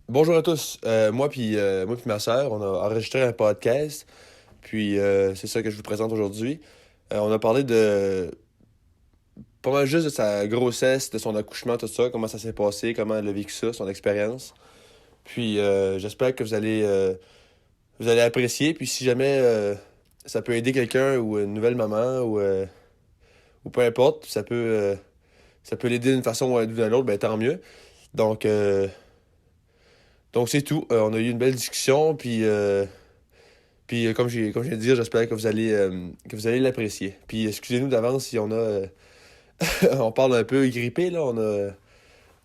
Bonjour à tous. Moi puis ma sœur, on a enregistré un podcast. C'est ça que je vous présente aujourd'hui. On a parlé de pas mal juste de sa grossesse, de son accouchement, tout ça, comment ça s'est passé, comment elle a vécu ça, son expérience. J'espère que vous allez apprécier. Puis si jamais ça peut aider quelqu'un ou une nouvelle maman ou peu importe, ça peut l'aider d'une façon ou d'une autre, ben tant mieux. Donc euh, donc c'est tout. On a eu une belle discussion. Comme je viens de dire, j'espère que vous allez l'apprécier. Puis excusez-nous d'avance si on parle un peu grippé, là.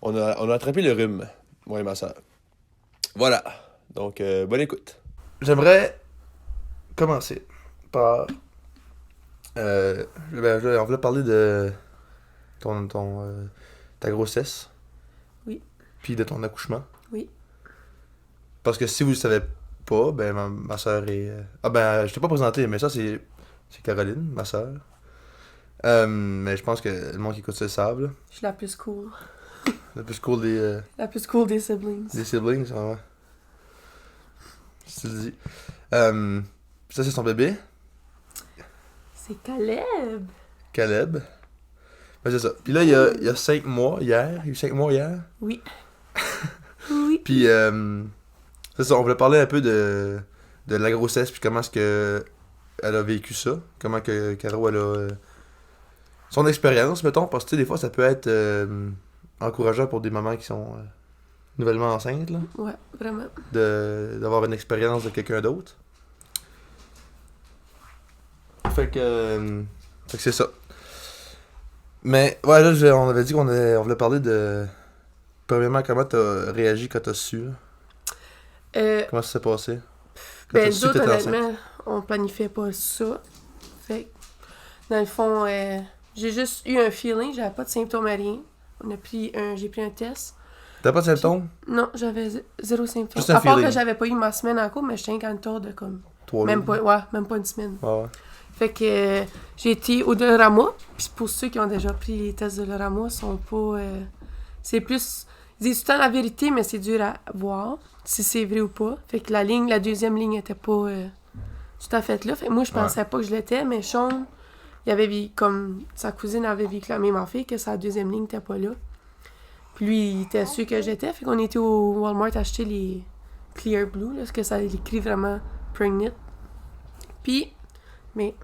On a attrapé le rhume, moi et ma soeur. Voilà. Bonne écoute. J'aimerais commencer par. On voulait parler de ta grossesse, Oui. puis de ton accouchement. Oui. Parce que si vous le savez pas, ben ma soeur est. Ah ben, je t'ai pas présenté, mais ça c'est Caroline, ma soeur. Mais je pense que le monde qui écoute ça le savent, là. Je suis la plus cool. Le plus cool La plus cool des siblings. des siblings, ouais. Si tu le dis. Ça c'est son bébé, C'est Caleb. Caleb. Ben, c'est ça. Puis là, il y a 5 mois hier. Il y a eu 5 mois hier. Oui. Oui. Puis, c'est ça, on voulait parler un peu de la grossesse, puis comment est-ce que elle a vécu ça. Comment que Caro, elle a. Son expérience, mettons, parce que tu sais, des fois, ça peut être encourageant pour des mamans qui sont nouvellement enceintes, là, Ouais, vraiment. d'avoir une expérience de quelqu'un d'autre. Fait que c'est ça. Mais, ouais, là, on avait dit on voulait parler de. Premièrement, comment t'as réagi quand t'as su, là? Comment ça s'est passé? Quand t'as Ben, su nous que autres, t'étais enceinte? honnêtement, on planifiait pas ça. Fait que, dans le fond, j'ai juste eu un feeling, j'avais pas de symptômes à rien. J'ai pris un test. T'as pas de symptômes? Non, j'avais zéro symptôme. Juste un À part feeling. que j'avais pas eu ma semaine en cours, mais j'étais un tour de comme. 3 Même pas, ouais, même pas une semaine. Ouais, ouais. Fait que j'ai été au Dolorama. Puis pour ceux qui ont déjà pris les tests de Dolorama, sont pas. C'est plus. Ils disent tout le temps la vérité, mais c'est dur à voir si c'est vrai ou pas. Fait que la deuxième ligne était pas tout à fait là. Fait que moi, je pensais pas que je l'étais, mais Sean, il avait comme sa cousine avait vécu la même affaire, que sa deuxième ligne était pas là. Puis lui, il était sûr que j'étais. Fait qu'on était au Walmart acheter les Clear Blue, là, parce que ça écrit vraiment pregnant. Puis, mais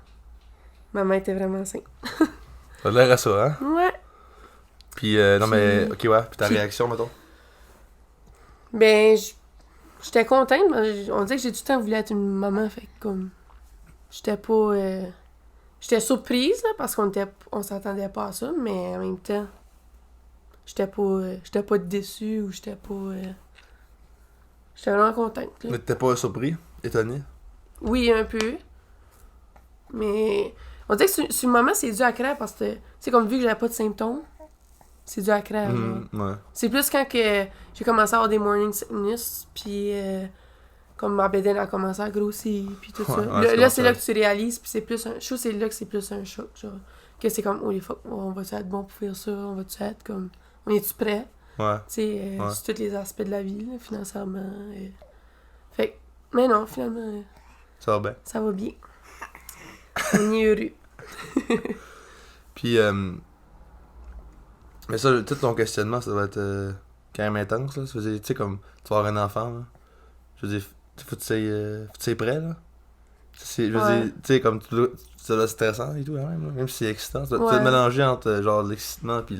maman était vraiment enceinte. Ça a l'air à ça, hein? Ouais. Puis, non, mais, ok, ouais. Puis ta Puis- réaction, mettons? Ben, j'étais contente, mais on dirait que j'ai tout le temps voulu être une maman, fait que comme. J'étais pas. J'étais surprise, là, parce on s'attendait pas à ça, mais en même temps, j'étais pas déçue ou j'étais pas. J'étais vraiment contente, là. Mais t'étais pas surpris? Étonné? Oui, un peu. Mais. On dirait que sur le moment, c'est dû à craindre parce que, tu sais, comme vu que j'avais pas de symptômes, c'est dû à craindre. Ouais. C'est plus quand que j'ai commencé à avoir des morning sickness, puis comme ma bédaine a commencé à grossir, puis tout ça. Ouais, Là, c'est là que tu réalises, puis c'est plus un... Je trouve que c'est là que c'est plus un choc, genre. Que c'est comme, oh les fuck, on va-tu être bon pour faire ça? On va-tu être comme... On est-tu prêt? Ouais. Tu sais, Ouais. sur tous les aspects de la vie, là, financièrement. Fait que, mais non, finalement, Ça va bien. ça va bien. On est heureux. Puis, mais ça, tout ton questionnement, ça va être quand même intense, là. Ça veut dire, tu sais, comme, tu vas avoir un enfant, là. Je veux dire, faut que tu sois prêt, là. Je veux Ouais. dire, tu sais, comme, ça doit être stressant et tout, quand même, là. Même si c'est excitant. Tu dois Ouais. te mélanger entre, genre, l'excitement pis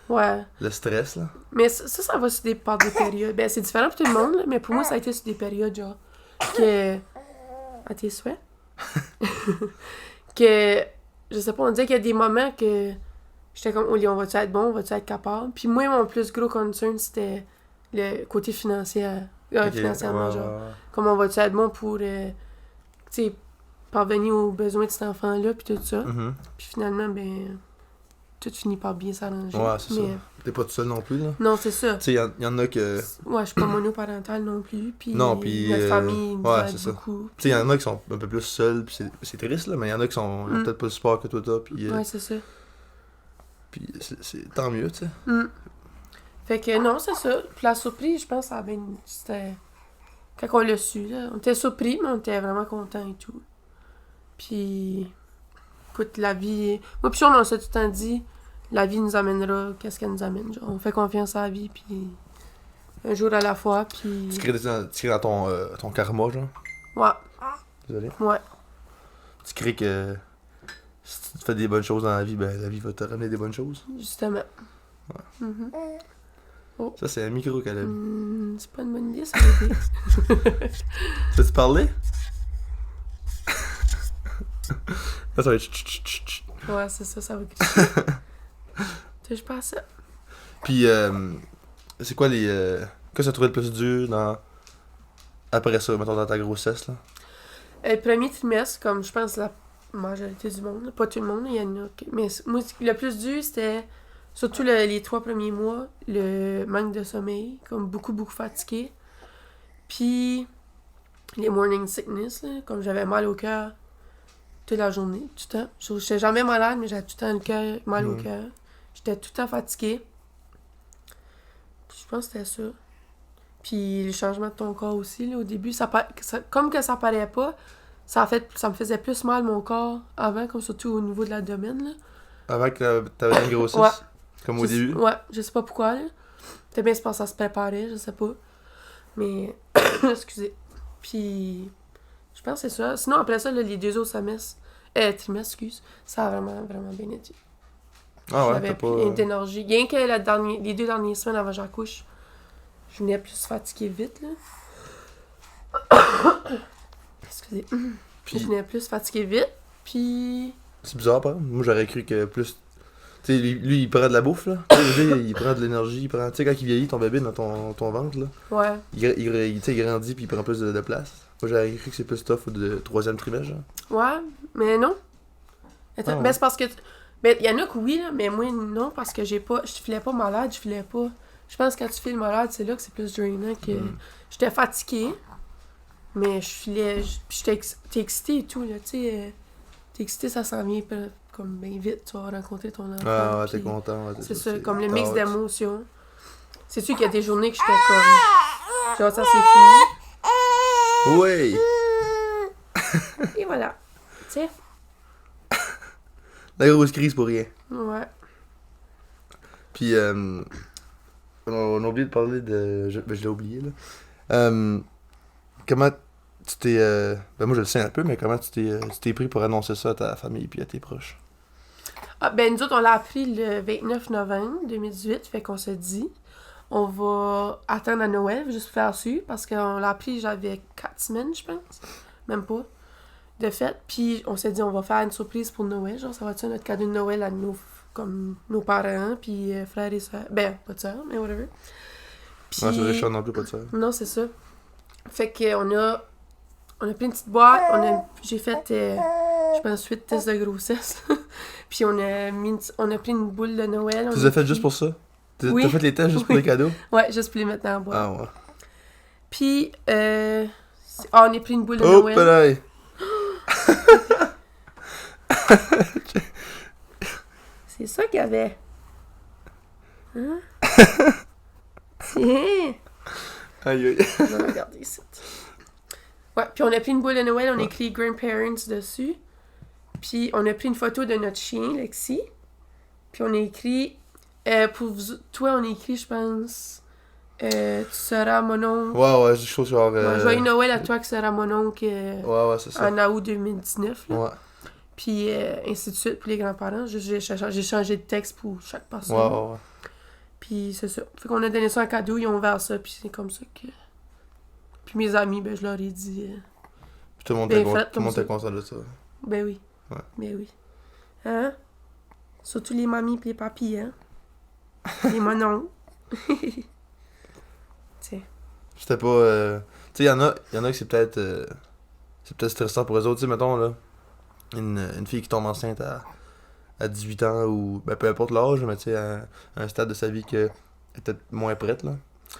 Ouais. le stress, là. Mais ça va sur des par des périodes. Ben, c'est différent pour tout le monde, là, mais pour moi, ça a été sur des périodes, genre, que... À tes souhaits? Que, je sais pas, on dirait qu'il y a des moments que j'étais comme, oh, on va-tu être bon, on va-tu être capable? Puis moi, mon plus gros concern, c'était le côté financier, Ok, financièrement, ouais, genre. ouais, ouais. Comment on va-tu être bon pour, tu sais, parvenir aux besoins de cet enfant-là, puis tout ça. Mhm. Puis finalement, ben, tout finit par bien s'arranger. Ouais, c'est ça. Mais, T'es pas tout seul non plus, là. non, c'est ça. Tu sais, y en a que. Ouais, je suis pas monoparentale non plus, puis Non, puis, notre famille nous ouais, aide c'est ça. beaucoup. Tu sais, y en a qui sont un peu plus seuls, pis c'est triste, là, mais y en a qui sont ils ont peut-être pas le support que toi t'as, pis Ouais, c'est ça. c'est tant mieux, tu sais. Mm. Fait que non, c'est ça. Puis la surprise, je pense, c'était... Quand on l'a su, là, on était surpris, mais on était vraiment contents et tout. Puis, écoute, la vie... Moi puis on s'est tout le temps dit, la vie nous amènera qu'est-ce qu'elle nous amène. Genre, on fait confiance à la vie, puis un jour à la fois, puis... Tu crées dans ton karma, genre. Ouais, Désolé. ouais. Tu crées que si tu fais des bonnes choses dans la vie, ben la vie va te ramener des bonnes choses. Justement. Ouais. Mhm. Ça, c'est un micro qu'elle a mis. C'est pas une bonne idée, ça veut dire. Tu parler? Là, ça va être chut. Ouais, c'est ça, ça va crier. Je pense à ça. Puis, c'est quoi les. Qu'est-ce que tu as trouvé le plus dur dans. Après ça, mettons dans ta grossesse, là? Le premier trimestre, comme je pense la majorité du monde, là, pas tout le monde, il y en a. Mais moi, le plus dur, c'était surtout les 3 premiers mois, le manque de sommeil, comme beaucoup fatigué. Puis les morning sickness, là, comme j'avais mal au cœur toute la journée, tout le temps. J'étais jamais malade, mais j'avais tout le temps le cœur, mal au cœur. J'étais tout le temps fatiguée. Puis je pense que c'était ça. Puis le changement de ton corps aussi, là, au début, comme que ça paraît pas, ça me faisait plus mal mon corps avant, comme surtout au niveau de l'abdomen, là. Avant que t'avais une grossesse? Ouais. Comme au début? Ouais, je sais pas pourquoi, là. Peut-être bien se passe à se préparer, je sais pas. Mais, excusez. Puis, je pense que c'est ça. Sinon, après ça, là, les 2 autres trimestres, ça a vraiment bien été. Ah ouais, J'avais t'as plein pas. d'énergie. Rien que les 2 dernières semaines avant que j'accouche, je venais plus fatiguée vite, là. Excusez. Puis, Je venais plus fatiguée vite, puis... c'est bizarre, par exemple. Moi, j'aurais cru que plus. Tu sais, lui, il prend de la bouffe, là. Tu sais, lui, il prend de l'énergie. Tu sais, quand il vieillit, ton bébé dans ton ventre, là. Ouais. Tu sais, il grandit puis il prend plus de place. Moi, j'aurais cru que c'est plus tough de 3e trimestre, genre. Ouais, mais non. Attends, Ah ouais. mais c'est parce que... Mais il y en a que oui, là, mais moi, non, parce que je filais pas malade, je filais pas... Je pense que quand tu files malade, c'est là que c'est plus drainant que... J'étais fatiguée, mais je filais... Puis t'es excitée et tout, là, tu sais... T'es excitée, ça s'en vient comme bien vite, tu vas rencontrer ton enfant. Ah ouais, puis t'es content. Ouais, c'est ça, comme le mix Ah ouais. d'émotions. C'est sûr qu'il y a des journées que j'étais comme... Genre, ça c'est fini. Oui! Et voilà. Tu sais? La grosse crise pour rien. Ouais. Puis, on a oublié de parler de. Je l'ai oublié, là. Comment tu t'es. Ben, moi, je le sais un peu, mais comment tu t'es pris pour annoncer ça à ta famille puis à tes proches? Ah, ben, nous autres, on l'a appris le 29 novembre 2018, fait qu'on se dit, on va attendre à Noël, juste pour faire suivre, parce qu'on l'a appris, j'avais 4 semaines, je pense, même pas, de fête. Puis on s'est dit, on va faire une surprise pour Noël, genre, ça va être notre cadeau de Noël à comme nos parents, puis frères et sœurs. Ben, pas de sœurs, mais whatever. Puis... Ouais, c'est vrai, je suis non plus pas de ça. Non, c'est ça. Fait qu'on a pris une petite boîte, j'ai fait, je pense, 8 tests de grossesse. Puis on a pris une boule de Noël. Tu les as fait juste pour ça? Oui. T'as fait les tests juste pour les cadeaux? Ouais, juste pour les mettre dans la boîte. Ah ouais. Puis, on a pris une boule de Oh, Noël. pareil! C'est ça qu'il y avait. Hein? Tiens! Aïe aïe. On va regarder ici. Ouais, puis on a pris une boule de Noël, on a écrit Grandparents dessus. Puis on a pris une photo de notre chien, Lexi. Puis on a écrit... toi, on a écrit, je pense... tu seras mon oncle... Ouais, je trouve genre... Ouais, joyeux Noël à toi qui sera mon oncle Ouais, c'est ça. en août 2019. Là. Ouais. Puis ainsi de suite pour les grands-parents. J'ai changé de texte pour chaque personne. Ouais. Puis c'est ça. Fait qu'on a donné ça en cadeau, ils ont ouvert ça, puis c'est comme ça que... Puis mes amis, ben je leur ai dit... Puis tout le monde Ben, était faites comme ça. content de ça. Ben oui. Ouais. Ben oui. Hein? Surtout les mamies pis les papis, hein? Les mononcles. Tiens. C'était pas... Tu sais, y en a que c'est peut-être stressant pour eux autres. Tu sais, mettons, là, une fille qui tombe enceinte à 18 ans ou... Ben, peu importe l'âge, mais tu sais, à un stade de sa vie que elle est peut-être moins prête, là.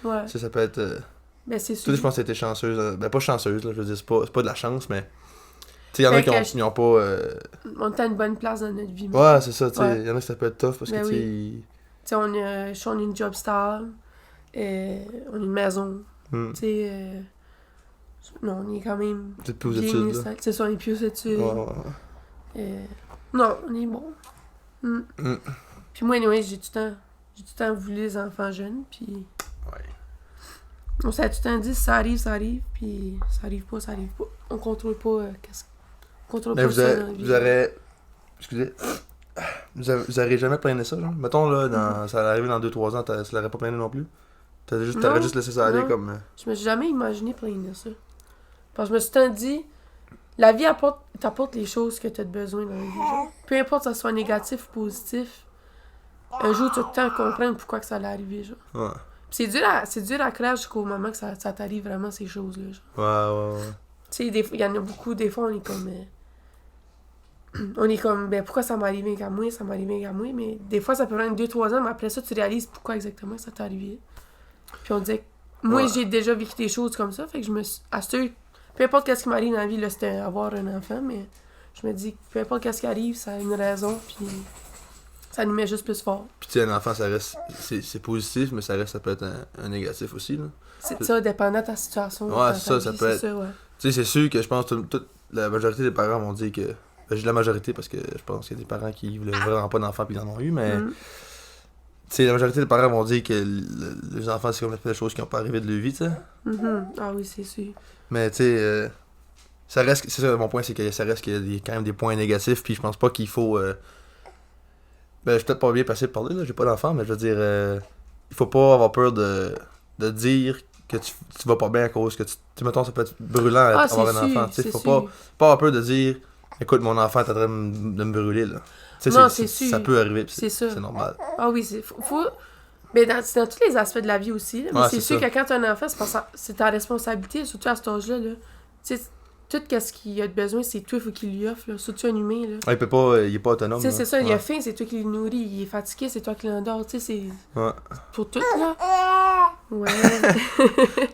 Ouais. Tu sais, ça peut être... Ben c'est Tu sûr. sais, je pense que t'étais chanceuse. Ben, pas chanceuse, là. Je veux dire, c'est pas de la chance, mais... Tu sais, y en a Fait que qui ont pas... On est à une bonne place dans notre vie. Ouais, c'est ça, tu sais. Ouais. Y en a que ça peut être tough parce Ben que, tu sais, oui. sais, on a une job stable, on a une maison, tu sais, non, on est quand même Peut-être plus aux bien études, là. installé. C'est ça, on est plus aux études. Ouais. Non, on est bon. Puis moi, anyway, j'ai tout le temps voulu les enfants jeunes, puis... Ouais. On s'est tout le temps dit, ça arrive, puis ça arrive pas. On contrôle pas on contrôle Mais pas vous, ça dans la vie. vous aurez... Excusez. Vous aurez jamais plaigné ça, genre? Mettons, là, ça arrive dans 2-3 ans, ça l'aurait pas plaigné non plus? T'aurais juste laissé ça aller non. comme... Je me suis jamais imaginé plaindre de ça. Parce que je me suis tout le temps dit, la vie t'apporte les choses que tu as besoin dans la vie. Genre. Peu importe que ça soit négatif ou positif, un jour tu as tout le temps à comprendre pourquoi que ça allait arriver. Genre. Ouais. Puis c'est dur à croire jusqu'au moment que ça t'arrive vraiment ces choses-là. Genre. Ouais. Tu sais, il y en a beaucoup, des fois, on est comme, ben pourquoi ça m'est arrivé qu'à moi, mais des fois, ça peut prendre 2-3 ans, mais après ça, tu réalises pourquoi exactement ça t'est arrivé. Puis on disait, moi, j'ai déjà vécu des choses comme ça, fait que je me suis assurée, peu importe qu'est-ce qui m'arrive dans la vie, là, c'était avoir un enfant, mais je me dis, peu importe qu'est-ce qui arrive, ça a une raison, puis ça nous met juste plus fort. Puis tu sais, un enfant, ça reste... C'est positif, mais ça peut être un négatif aussi, là. C'est ça, dépendant de ta situation. Ouais, ça peut être... Ça, ouais. Tu sais, c'est sûr que je pense que la majorité des parents vont dire que... Ben, j'ai la majorité parce que je pense qu'il y a des parents qui voulaient vraiment pas d'enfants puis ils en ont eu, mais... Tu sais, la majorité des parents vont dire que les enfants, c'est comme des choses qui n'ont pas arrivé de leur vie, tu sais. Ah oui, c'est sûr. Mais tu sais, ça reste... C'est ça, mon point, c'est que ça reste qu'il y a quand même des points négatifs, puis je pense pas qu'il faut... Ben, je suis peut-être pas bien passé pour parler, là, j'ai pas d'enfant, mais je veux dire... il faut pas avoir peur de dire que tu vas pas bien à cause que tu sais, mettons, ça peut être brûlant avoir un enfant, tu sais, faut pas avoir peur de dire écoute, mon enfant est en train de me brûler, là. Tu sais, non, c'est sûr. Ça peut arriver, c'est normal. Ah oui, faut... Mais c'est dans tous les aspects de la vie aussi, là. Mais Ouais, c'est sûr ça. que quand t'as un enfant, c'est ta responsabilité, surtout à cet âge-là, là. Tu sais, tout ce qu'il a de besoin, c'est toi, il faut qu'il lui offre, là. Surtout un humain, là. Ouais, il est pas autonome. Tu sais, c'est ça, il ouais. a faim, c'est toi qui le nourris, il est fatigué, c'est toi qui l'endors, tu sais, c'est... Ouais. Pour tout, là. Ouais.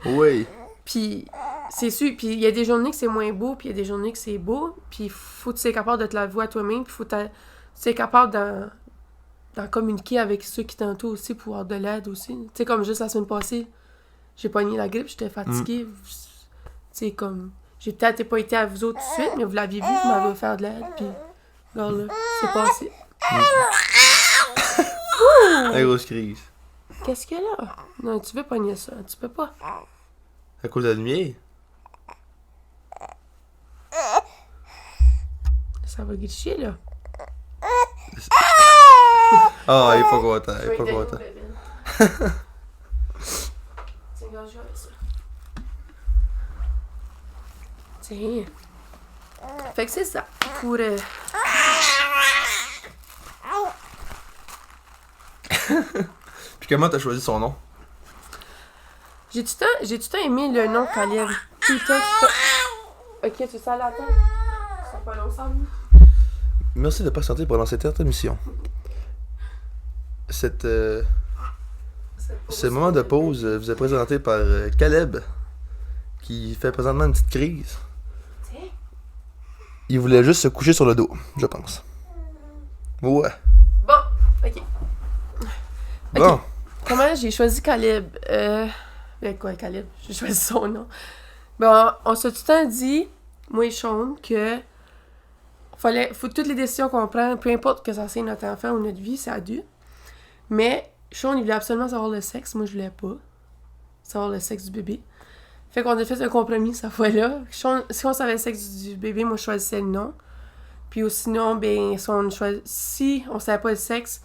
Oui. Puis, c'est sûr, puis il y a des journées que c'est moins beau, puis il y a des journées que c'est beau, puis faut que tu sois capable de te l'avouer à toi-même, puis faut que tu sois capable d'en communiquer avec ceux qui t'entourent aussi pour avoir de l'aide aussi. Tu sais, comme juste la semaine passée, j'ai pogné la grippe, j'étais fatiguée. Tu sais, comme... J'ai peut-être pas été à vous autres tout de suite, mais vous l'aviez vu, vous m'avez offert de l'aide, puis... Regarde là, c'est passé. La grosse crise. Qu'est-ce qu'il y a là? Non, tu veux pogner ça, tu peux pas. À cause de la lumière? Ça va guicher, là. Ah, il est pas content, il est pas content. Tiens, regarde, je vais avec ça. Tiens. Fait que c'est ça. Pour... Puis comment t'as choisi son nom? J'ai tout le temps aimé le nom Caleb. Tout le temps. Ok, tu sais, là, attends. C'est pas long, ça. Merci de patienter pendant cette intermission. Ce moment de pause vous est présenté par Caleb, qui fait présentement une petite crise. Il voulait juste se coucher sur le dos, je pense. Ouais. Bon, ok. Bon. Comment j'ai choisi Caleb? Ben quoi, Caleb? J'ai choisi son nom. Bon, on s'est tout le temps dit, moi et Sean, que faut toutes les décisions qu'on prend, peu importe que ça soit notre enfant ou notre vie, c'est à deux. Mais Sean, il voulait absolument savoir le sexe. Moi, je voulais pas savoir le sexe du bébé. Fait qu'on a fait un compromis cette fois-là. Sean, si on savait le sexe du bébé, moi, je choisissais le nom. Puis sinon, ben, si on savait pas le sexe,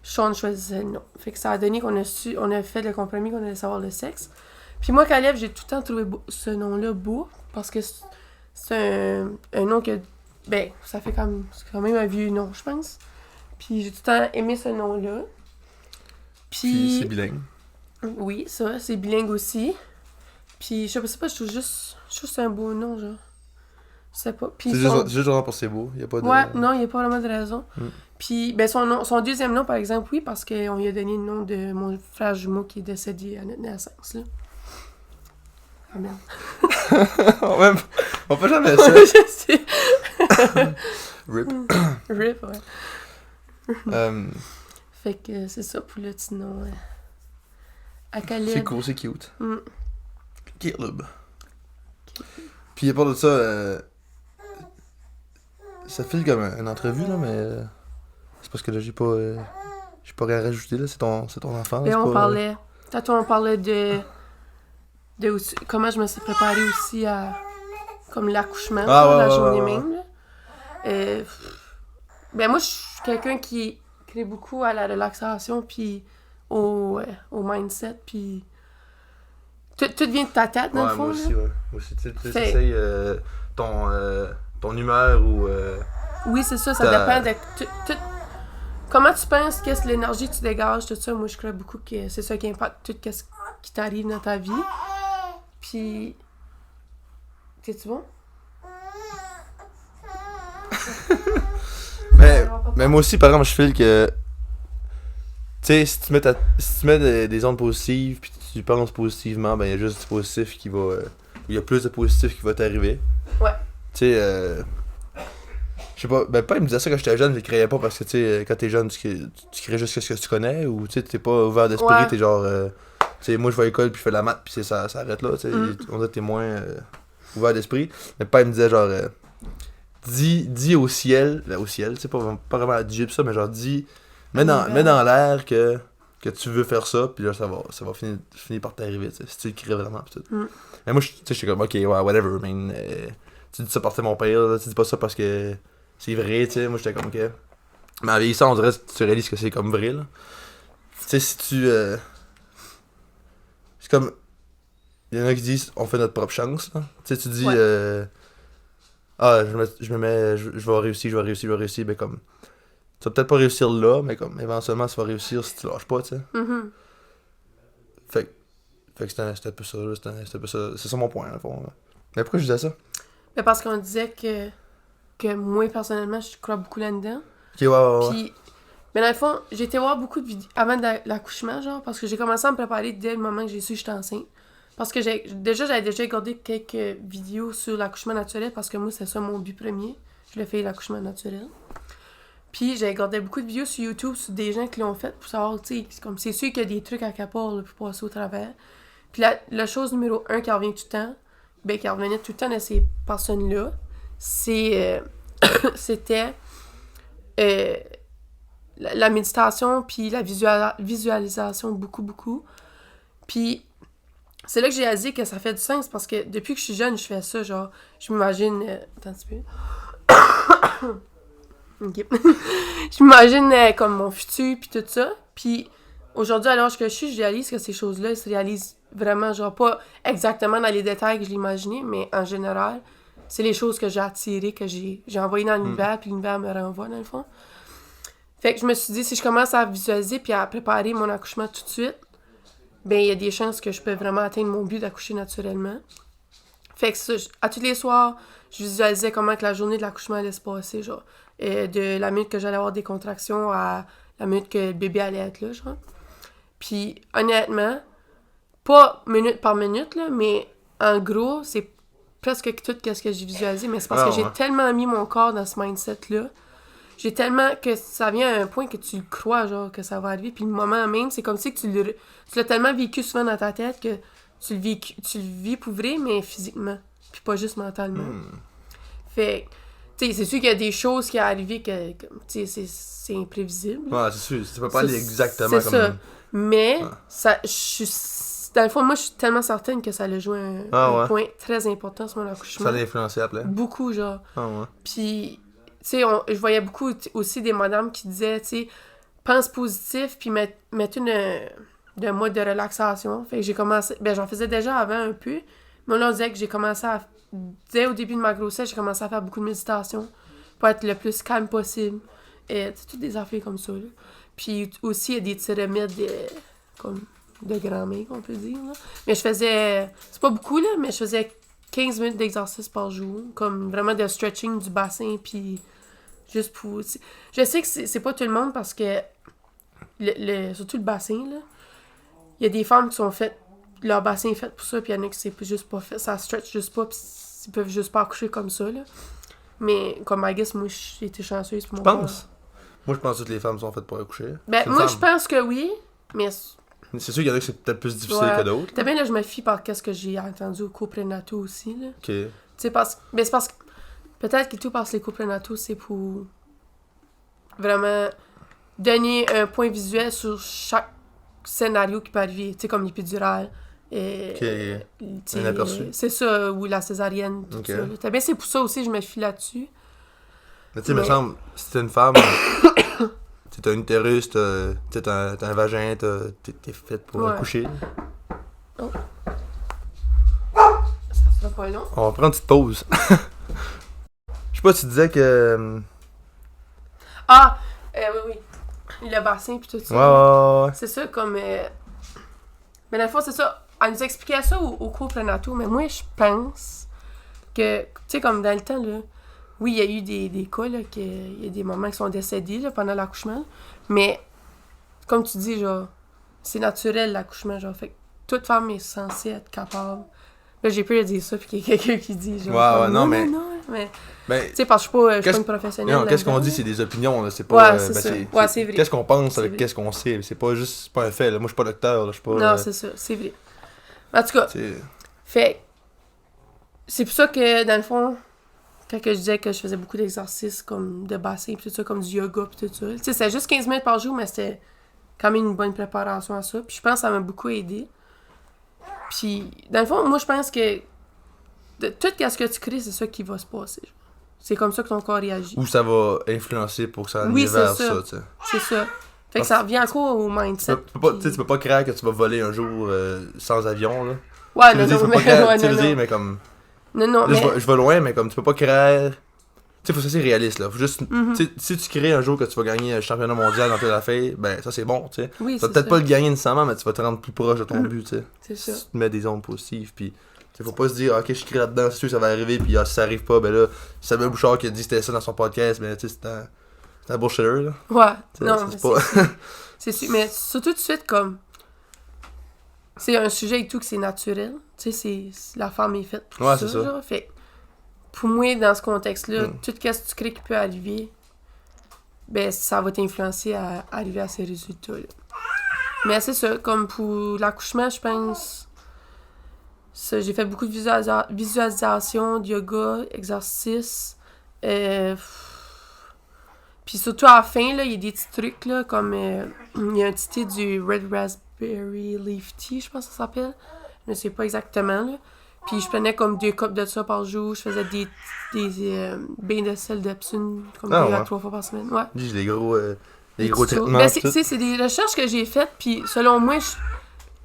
Sean choisissait le nom. Fait que ça a donné qu'on a fait le compromis qu'on allait savoir le sexe. Puis moi, Caleb, j'ai tout le temps trouvé ce nom-là beau, parce que c'est un nom que, ben, c'est quand même un vieux nom, je pense. Puis j'ai tout le temps aimé ce nom-là. Puis c'est bilingue. Oui, ça, c'est bilingue aussi. Puis je sais pas, je trouve juste que c'est un beau nom, genre. Je sais pas. Puis C'est juste genre pour c'est beau, y a pas de... Ouais, non, il n'y a pas vraiment de raison. Puis, ben, son deuxième nom, par exemple, oui, parce qu'on lui a donné le nom de mon frère jumeau qui est décédé à notre naissance, là. Ah merde. On fait jamais ça. Je sais. Rip. Rip, ouais. Fait que c'est ça pour le petit nom. À Caleb. C'est cool, c'est cute. Mm. Caleb. Puis à part de ça, ça file comme une entrevue, là, mais c'est parce que là, j'ai pas rien à rajouter, là. C'est ton enfant. Et c'est on pas, parlait... Tantôt, on parlait de aussi, comment je me suis préparée aussi à... Comme l'accouchement, la journée même, là. Ben moi, je suis quelqu'un qui crée beaucoup à la relaxation, puis au mindset, puis... Tout vient de ta tête, dans le fond, moi aussi, là. ouais. Moi aussi, tu Fait- essayes ton humeur ou... Oui, c'est ça Ta- dépend de... Comment tu penses, qu'est-ce que l'énergie que tu dégages, tout ça, moi, je crois beaucoup que c'est ça qui impacte tout ce qui t'arrive dans ta vie. Puis... T'es-tu bon? mais moi aussi, par exemple, je file que... Tu sais, si tu mets des ondes positives, puis tu penses positivement, ben il y a juste du positif qui va... il y a plus de positif qui va t'arriver. Ouais. Tu sais, je sais pas, ben pas il me disait ça quand j'étais jeune, je le créais pas parce que tu sais, quand t'es jeune, tu crées juste ce que tu connais, ou tu sais, t'es pas ouvert d'esprit, Ouais. t'es genre... tu sais, moi je vais à l'école puis je fais de la maths puis ça arrête là, tu sais, on dirait que t'es moins ouvert d'esprit. Mais pas il me disait genre... dis au ciel, c'est pas vraiment à dire ça, mais genre dis... Mets dans l'air que tu veux faire ça, puis là ça va finir par t'arriver, tu sais, si tu le crées vraiment pis tout. Mais moi, tu sais, j'étais comme, ok, ouais, whatever, man. Tu dis ça parce que mon père, là, tu dis pas ça parce que c'est vrai, tu sais. Moi, j'étais comme, ok. Mais en vieillissant, on dirait que tu réalises que c'est comme vrai, là. Tu sais, si tu. C'est comme. Il y en a qui disent, on fait notre propre chance, là. Tu sais, tu dis, Ouais. je vais réussir, ben comme. Tu vas peut-être pas réussir là, mais comme, éventuellement, tu vas réussir si tu lâches pas, tu sais. Mm-hmm. Fait que c'était un peu ça, là. C'était un peu ça. C'est ça mon point, au fond. Là. Mais pourquoi je disais ça? Mais parce qu'on disait que moi, personnellement, je crois beaucoup là-dedans. Ok, ouais. Puis, mais dans le fond, j'ai été voir beaucoup de vidéos avant l'accouchement, genre, parce que j'ai commencé à me préparer dès le moment que j'ai su que j'étais enceinte. Parce que j'avais déjà regardé quelques vidéos sur l'accouchement naturel, parce que moi, c'est ça mon but premier. Je l'ai fait, l'accouchement naturel. Puis, j'ai regardé beaucoup de vidéos sur YouTube sur des gens qui l'ont fait pour savoir, tu sais, comme c'est sûr qu'il y a des trucs à capor là, pour passer au travers. Puis, la chose numéro 1 qui revient tout le temps, ben, qui revenait tout le temps de ces personnes-là, c'était la méditation puis la visualisation beaucoup. Puis c'est là que j'ai réalisé que ça fait du sens parce que depuis que je suis jeune, je fais ça, genre, je m'imagine... attends un petit peu. Ok. Je m'imagine comme mon futur puis tout ça. Puis aujourd'hui, à l'âge que je suis, je réalise que ces choses-là, elles se réalisent vraiment, genre, pas exactement dans les détails que je l'imaginais, mais en général, c'est les choses que j'ai attirées, que j'ai envoyées dans l'univers, puis l'univers me renvoie, dans le fond. Fait que je me suis dit, si je commence à visualiser puis à préparer mon accouchement tout de suite, ben il y a des chances que je peux vraiment atteindre mon but d'accoucher naturellement. Fait que ça, à tous les soirs, je visualisais comment que la journée de l'accouchement allait se passer, genre. De la minute que j'allais avoir des contractions à la minute que le bébé allait être là, genre. Puis, honnêtement, pas minute par minute, là, mais en gros, c'est presque tout ce que j'ai visualisé, mais c'est parce que j'ai tellement mis mon corps dans ce mindset-là. J'ai tellement que ça vient à un point que tu le crois, genre, que ça va arriver. Puis le moment même, c'est comme si que tu l'as tellement vécu souvent dans ta tête que tu le vis pour vrai, mais physiquement. Puis pas juste mentalement. Fait tu sais, c'est sûr qu'il y a des choses qui arrivent que tu sais, c'est imprévisible. Ouais, c'est sûr. Ça peut pas aller exactement c'est comme... ça. Mais, dans le fond, moi, je suis tellement certaine que ça a joué un point très important sur mon accouchement. Ça l'a influencé après. Beaucoup, genre. Ah ouais. Puis, tu sais, je voyais beaucoup aussi des madames qui disaient, tu sais, pense positif, puis mettre un mode de relaxation. Fait que j'ai commencé... Ben, j'en faisais déjà avant un peu. Mais on disait que j'ai commencé à... Dès au début de ma grossesse, j'ai commencé à faire beaucoup de méditation pour être le plus calme possible. Et c'est toutes des affaires comme ça, là. Puis aussi, il y a des petits remèdes comme de grand-mère, on peut dire, là. Mais je faisais... C'est pas beaucoup, là, mais je faisais 15 minutes d'exercice par jour. Comme vraiment de stretching du bassin, puis juste pour... Je sais que c'est pas tout le monde parce que... surtout le bassin, là. Il y a des femmes qui sont faites... Leur bassin est fait pour ça, puis il y en a qui c'est juste pas fait. Ça stretch juste pas, puis ils peuvent juste pas accoucher comme ça, là. Mais, comme I guess, moi, j'ai été chanceuse pour mon Je pense. Moi, je pense que toutes les femmes sont faites pour accoucher. Ben, C'est une moi, je femme. pense que oui, mais... C'est sûr qu'il y en a que c'est peut-être plus difficile Ouais. que d'autres. T'as bien, là, je me fie par qu'est-ce que j'ai entendu au cours prénataux aussi, là. Ok. Tu sais, mais c'est parce que... Peut-être que tout parce que les cours prénataux, c'est pour... Vraiment donner un point visuel sur chaque scénario qui peut arriver. Tu sais, comme l'épidurale. Et, Ok. tu sais, Un aperçu. C'est ça, ou la césarienne, tout Ok. ça. Là. T'as bien, c'est pour ça aussi que je me fie là-dessus. Mais tu sais, me Mais- semble, si t'es une femme, t'as un utérus, t'as un vagin, t'es faite pour Ouais. accoucher. Ça sera pas long. On va prendre une petite pause. Je sais pas, tu disais que. Ah! Oui, oui. Le bassin, puis tout ça. Ouais. C'est ça, comme... Mais dans le fond, c'est ça. Elle nous expliquait ça au cours prénataux, mais moi, je pense que, tu sais, comme dans le temps, là, oui, il y a eu des cas, là, il y a des mamans qui sont décédées, là, pendant l'accouchement, mais, comme tu dis, genre, c'est naturel, l'accouchement, genre, fait que toute femme est censée être capable. Là, j'ai peur de dire ça, puis qu'il y a quelqu'un qui dit, genre, Ouais, comme, non, mais- mais, Ben, tu sais, parce que je suis pas Qu'est-ce- une professionnelle. non, qu'est-ce qu'on là-dedans. dit, c'est des opinions, là. C'est pas. Ouais, c'est ça. Ouais, c'est vrai. Qu'est-ce qu'on pense C'est avec vrai. qu'est-ce qu'on sait. C'est pas juste. C'est pas un fait, là. Moi, je suis pas docteur, là. Je suis pas. Non, c'est ça, c'est vrai. En tout cas, c'est- fait c'est pour ça que, dans le fond, quand que je disais que je faisais beaucoup d'exercices comme de bassin pis tout ça, comme du yoga pis tout ça. Tu sais, c'était juste 15 minutes par jour, mais c'était quand même une bonne préparation à ça. Puis je pense que ça m'a beaucoup aidé. Puis, dans le fond, moi, je pense que de tout ce que tu crées, c'est ça qui va se passer. C'est comme ça que ton corps réagit. Où ça va influencer pour que ça aille Oui, vers c'est ça. ça, tu sais. C'est ça. Fait que ça revient encore au mindset. Tu peux pas, puis- tu sais, tu peux pas croire que tu vas voler un jour sans avion, là. Ouais, Tu veux non, dire, non, tu peux pas mais, croire, ouais, tu veux non, dire, non. mais comme. Non, non, Là, mais... je vais loin, mais comme tu peux pas créer. Tu sais, faut que ça c'est réaliste, là. Faut juste. Mhm. Tu sais, si tu crées un jour que tu vas gagner un championnat mondial dans telle affaire, ben ça c'est bon, tu sais. Oui, Tu vas c'est peut-être ça. pas le gagner nécessairement, mais tu vas te rendre plus proche de ton but, tu sais. C'est ça. Si tu te mets des ondes positives, puis. Tu sais, faut pas se dire, ok, je crée là-dedans, c'est sûr que ça va arriver, puis ah, si ça arrive pas, ben là, Samuel Bouchard qui a dit c'était ça dans son podcast, mais tu sais, c'est un bullshitter, là. Ouais, Tu sais, non, c'est mais pas. c'est sûr. Mais surtout tout de suite, comme... C'est un sujet et tout que c'est naturel. Tu sais, la femme est faite pour Ouais, ça, c'est ça. genre. Fait que pour moi, dans ce contexte-là, Mm. tout ce que tu crées qui peut arriver, ben, ça va t'influencer à arriver à ces résultats-là. Mais c'est ça, comme pour l'accouchement, je pense... Ça, j'ai fait beaucoup de visualisation, de yoga, exercice. Puis surtout à la fin, là, il y a des petits trucs, là, comme... il y a un petit thé du Red Raspberry Leaf Tea, je pense que ça s'appelle. Je ne sais pas exactement, là. Puis je prenais comme 2 cups de ça par jour. Je faisais des bains de sel d'Epsom, comme Ah, 2 à ouais. 3 fois par semaine. Ouais. Dis, les gros Des gros petits traitements. Ben, pis tout. c'est des recherches que j'ai faites, puis selon moi,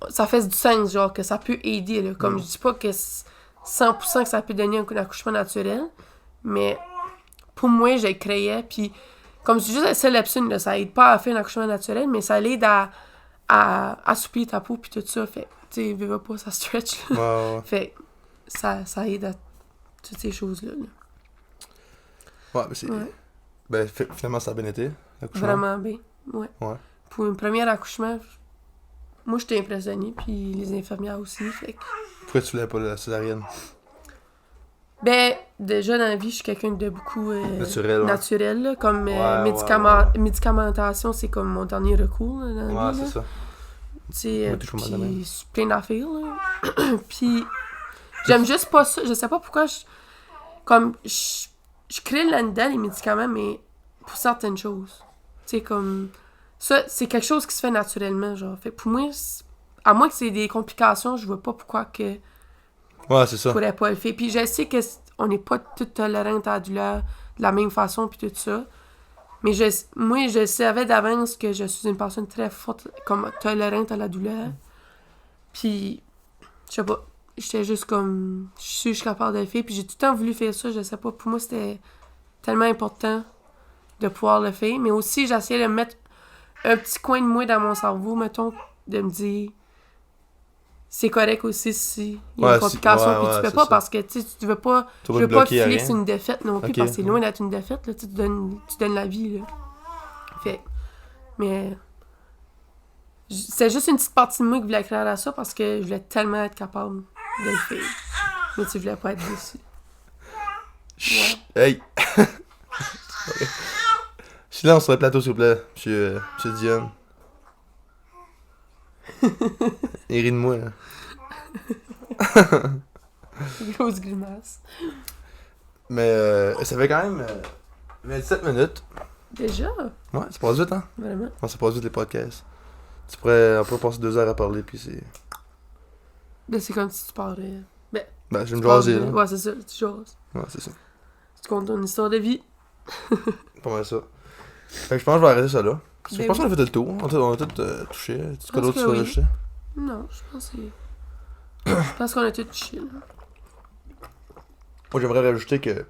ça fait du sens, genre, que ça peut aider, là. Comme je dis pas que c'est 100% que ça peut donner un accouchement naturel, mais pour moi, je le créais, puis comme je dis juste, c'est l'Epsom, là, ça aide pas à faire un accouchement naturel, mais ça l'aide à assouplir ta peau, puis tout ça, fait, tu sais, veux pas, ça stretch, là. Ouais, ouais. Fait, ça aide à toutes ces choses-là, là. Ouais, mais c'est. Ouais. Ben, finalement, ça a bien été, l'accouchement. Vraiment bien, ouais. Ouais. Pour un premier accouchement, moi, j'étais impressionnée, puis les infirmières aussi, fait que... Pourquoi tu voulais pas la césarienne? Ben, déjà dans la vie, je suis quelqu'un de beaucoup Naturel, ouais. naturel, là, comme Ouais, médicamentation, c'est comme mon dernier recours là, dans la Ouais, vie. c'est là. ça. Tu sais, Moi, toujours mal de même. puis c'est plein d'affaires, là. Puis, j'aime juste pas ça. Je sais pas pourquoi je crée là-dedans les médicaments, mais pour certaines choses. Tu sais, comme... Ça, c'est quelque chose qui se fait naturellement, genre. Fait que pour moi, à moins que c'est des complications, je vois pas pourquoi que... Ouais, c'est ça. pourrait pas le faire. Puis je sais qu'on n'est pas toutes tolérantes à la douleur de la même façon, puis tout ça. Mais moi, je savais d'avance que je suis une personne très forte, comme tolérante à la douleur. Puis, je sais pas, j'étais juste comme, je suis capable de le faire. Puis j'ai tout le temps voulu faire ça, je sais pas. Pour moi, c'était tellement important de pouvoir le faire. Mais aussi, j'essayais de mettre un petit coin de moi dans mon cerveau, mettons, de me dire... C'est correct aussi si il y a Ouais, une complication ouais, puis ouais, tu peux c'est pas ça. parce que tu veux pas Tu je vas veux te pas bloquer à filer rien. que c'est une défaite non plus Ok. parce que c'est loin d'être une défaite là, tu donnes la vie là. Fait mais c'est juste une petite partie de moi qui voulait créer à ça parce que je voulais tellement être capable de le faire. Mais tu voulais pas être déçu. Chut, hey! Je Silence sur le plateau, s'il vous plaît, monsieur Dion. Il rit de moi. Grosse grimace. Mais ça fait quand même 27 minutes. Déjà? Ouais, ça passe vite, hein? Vraiment? Ouais, ça passe vite les podcasts. On pourrait passer 2 heures à parler, puis c'est... Ben, c'est comme si tu parlais. Ben, je vais Tu me parles jaser, de- là. Ouais, c'est ça, tu jases. Ouais, c'est ça. Tu comptes ton histoire de vie. Pas mal ça. Fait que je pense que je vais arrêter ça là. Je Ben pense qu'on a fait le tour. On a tout touché. Tu quoi pense d'autre que tu veux oui. rajouter? Non, je pense que. Je pense qu'on a tout chill. Moi, j'aimerais rajouter que,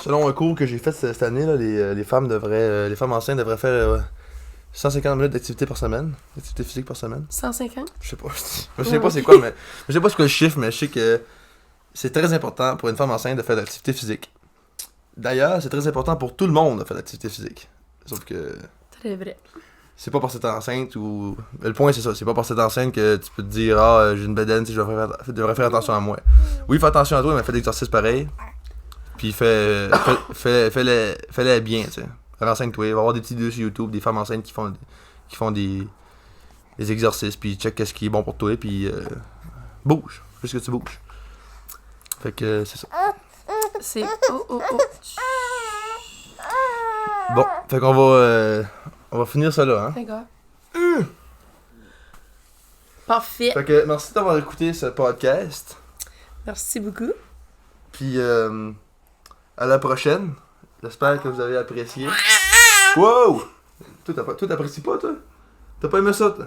selon un cours que j'ai fait cette année, là, les femmes enceintes devraient faire 150 minutes d'activité par semaine. D'activité physique par semaine. 150? Je sais pas. Je sais pas c'est quoi, mais je sais pas c'est quoi le chiffre, mais je sais que c'est très important pour une femme enceinte de faire de l'activité physique. D'ailleurs, c'est très important pour tout le monde de faire de l'activité physique. Sauf que Très vrai. c'est pas parce que t'es enceinte ou... Le point, c'est ça. C'est pas parce que t'es enceinte que tu peux te dire « Ah, j'ai une bedaine, je devrais faire attention à moi. » Oui, fais attention à toi, mais fais l'exercice pareil. Puis fais-le bien, tu sais. Renseigne-toi. Il va y avoir des petits vidéos sur YouTube, des femmes enceintes qui font des exercices, puis check qu'est-ce qui est bon pour toi, puis bouge. Juste que tu bouges. Fait que c'est ça. C'est. Oh, oh, oh. Bon, fait qu'on va finir ça là, hein. D'accord. Parfait. Fait que merci d'avoir écouté ce podcast. Merci beaucoup. Puis à la prochaine. J'espère que vous avez apprécié. Wow! Toi, t'apprécies pas, toi? T'as pas aimé ça, toi?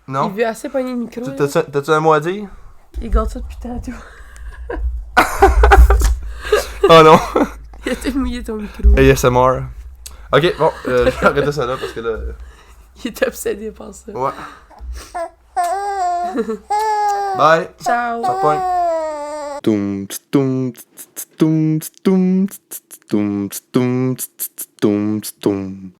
Il Non? veut assez pogner le micro. là. T'as-tu un mot à dire? Il garde ça depuis tantôt. Oh non! Il a tout mouillé ton micro. ASMR. Ok, bon, je vais arrêter ça là parce que là... Il est obsédé par ça. Ouais. Bye! Ciao. Ça pointe. Tum tum tum tum tum tum tum tum tum.